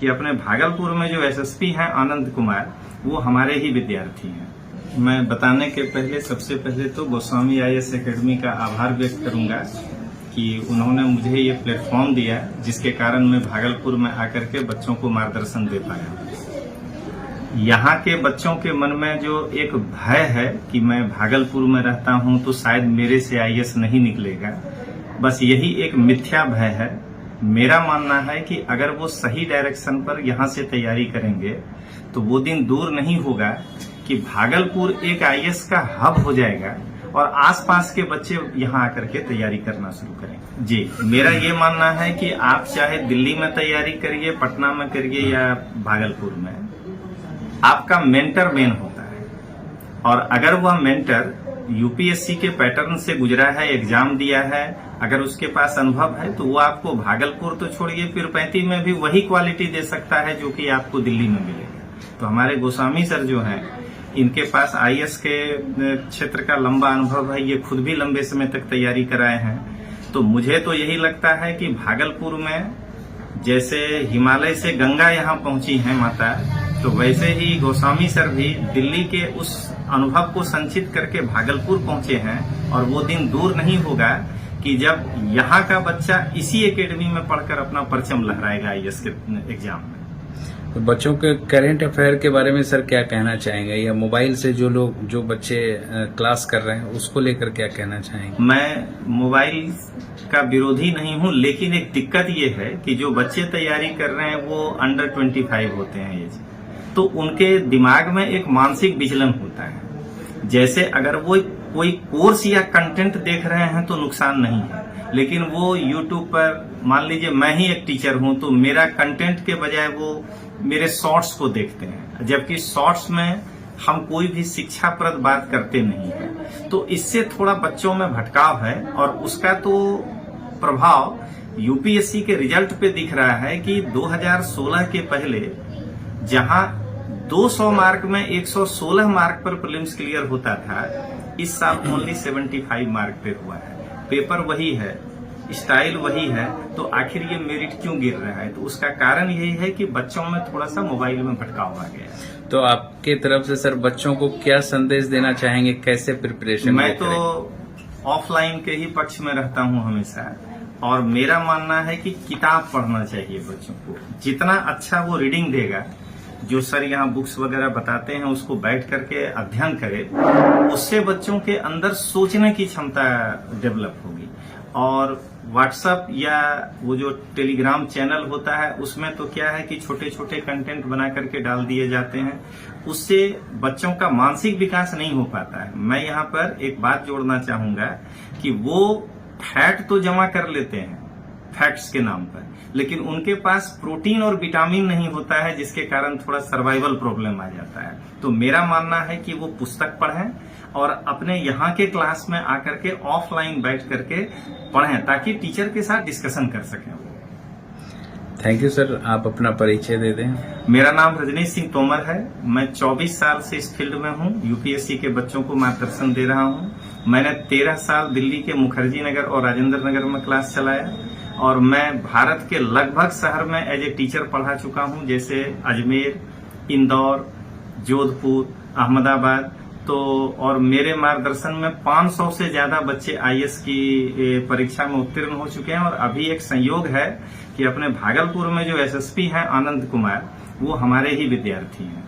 कि अपने भागलपुर में जो एसएसपी हैं आनंद कुमार, वो हमारे ही विद्यार्थी हैं। मैं बताने के पहले सबसे पहले तो गोस्वामी आईएएस एकेडमी का आभार व्यक्त करूंगा कि उन्होंने मुझे ये प्लेटफॉर्म दिया जिसके कारण मैं भागलपुर में आकर के बच्चों को मार्गदर्शन दे पाया। यहाँ के बच्चों के मन में जो एक भय है कि मैं भागलपुर में रहता हूँ तो शायद मेरे से आईएएस नहीं निकलेगा, बस यही एक मिथ्या भय है। मेरा मानना है कि अगर वो सही डायरेक्शन पर यहाँ से तैयारी करेंगे तो वो दिन दूर नहीं होगा कि भागलपुर एक आईएएस का हब हो जाएगा और आसपास के बच्चे यहाँ आकर के तैयारी करना शुरू करेंगे। जी, मेरा ये मानना है कि आप चाहे दिल्ली में तैयारी करिए, पटना में करिए या भागलपुर में, आपका मेंटर मेन होता है। और अगर वह मेंटर यूपीएससी के पैटर्न से गुजरा है, एग्जाम दिया है, अगर उसके पास अनुभव है तो वो आपको भागलपुर तो छोड़िए पीरपैंती में भी वही क्वालिटी दे सकता है जो कि आपको दिल्ली में मिलेगा। तो हमारे गोस्वामी सर जो हैं, इनके पास आईएएस के क्षेत्र का लंबा अनुभव है, ये खुद भी लंबे समय तक तैयारी कराए हैं। तो मुझे तो यही लगता है कि भागलपुर में जैसे हिमालय से गंगा यहाँ पहुंची है माता, तो वैसे ही गोस्वामी सर भी दिल्ली के उस अनुभव को संचित करके भागलपुर पहुंचे हैं। और वो दिन दूर नहीं होगा कि जब यहाँ का बच्चा इसी एकेडमी में पढ़कर अपना परचम लहराएगा आईएएस के एग्जाम में। तो बच्चों के करंट अफेयर के बारे में सर क्या कहना चाहेंगे, या मोबाइल से जो बच्चे क्लास कर रहे हैं उसको लेकर क्या कहना चाहेंगे? मैं मोबाइल का विरोधी नहीं हूं, लेकिन एक दिक्कत ये है कि जो बच्चे तैयारी कर रहे हैं वो अंडर 25 होते हैं एज, तो उनके दिमाग में एक मानसिक विचलन होता है। जैसे अगर वो कोई कोर्स या कंटेंट देख रहे हैं तो नुकसान नहीं है, लेकिन वो यूट्यूब पर, मान लीजिए मैं ही एक टीचर हूं तो मेरा कंटेंट के बजाय वो मेरे शॉर्ट्स को देखते हैं, जबकि शॉर्ट्स में हम कोई भी शिक्षाप्रद बात करते नहीं है। तो इससे थोड़ा बच्चों में भटकाव है और उसका तो प्रभाव यूपीएससी के रिजल्ट पे दिख रहा है कि 2016 के पहले जहां 200 मार्क में 116 मार्क पर प्रीलिम्स क्लियर होता था, इस साल ओनली 75 मार्क पे हुआ है। पेपर वही है, स्टाइल वही है, तो आखिर ये मेरिट क्यों गिर रहा है? तो उसका कारण यही है कि बच्चों में थोड़ा सा मोबाइल में भटकाव आ गया है। तो आपके तरफ से सर बच्चों को क्या संदेश देना चाहेंगे, कैसे प्रिपरेशन? मैं तो ऑफलाइन के ही पक्ष में रहता हूं हमेशा, और मेरा मानना है कि किताब पढ़ना चाहिए बच्चों को। जितना अच्छा वो रीडिंग देगा, जो सर यहाँ बुक्स वगैरह बताते हैं उसको बैठ करके अध्ययन करे, उससे बच्चों के अंदर सोचने की क्षमता डेवलप होगी। और व्हाट्सएप या वो जो टेलीग्राम चैनल होता है उसमें तो क्या है कि छोटे छोटे कंटेंट बना करके डाल दिए जाते हैं, उससे बच्चों का मानसिक विकास नहीं हो पाता है। मैं यहाँ पर एक बात जोड़ना चाहूंगा कि वो फैट तो जमा कर लेते हैं फैक्ट्स के नाम पर, लेकिन उनके पास प्रोटीन और विटामिन नहीं होता है, जिसके कारण थोड़ा सर्वाइवल प्रॉब्लम आ जाता है। तो मेरा मानना है कि वो पुस्तक पढ़ें और अपने यहाँ के क्लास में आकर के ऑफलाइन बैठ करके पढ़ें, ताकि टीचर के साथ डिस्कशन कर सकें। थैंक यू सर, आप अपना परिचय दे दें। मेरा नाम रजनीश सिंह तोमर है। मैं 24 साल से इस फील्ड में हूँ, यूपीएससी के बच्चों को मार्गदर्शन दे रहा हूँ। मैंने 13 साल दिल्ली के मुखर्जी नगर और राजेंद्र नगर में क्लास चलाया, और मैं भारत के लगभग शहर में एज ए टीचर पढ़ा चुका हूं, जैसे अजमेर, इंदौर, जोधपुर, अहमदाबाद। तो और मेरे मार्गदर्शन में 500 से ज्यादा बच्चे आईएएस की परीक्षा में उत्तीर्ण हो चुके हैं। और अभी एक संयोग है कि अपने भागलपुर में जो एसएसपी हैं आनंद कुमार, वो हमारे ही विद्यार्थी हैं।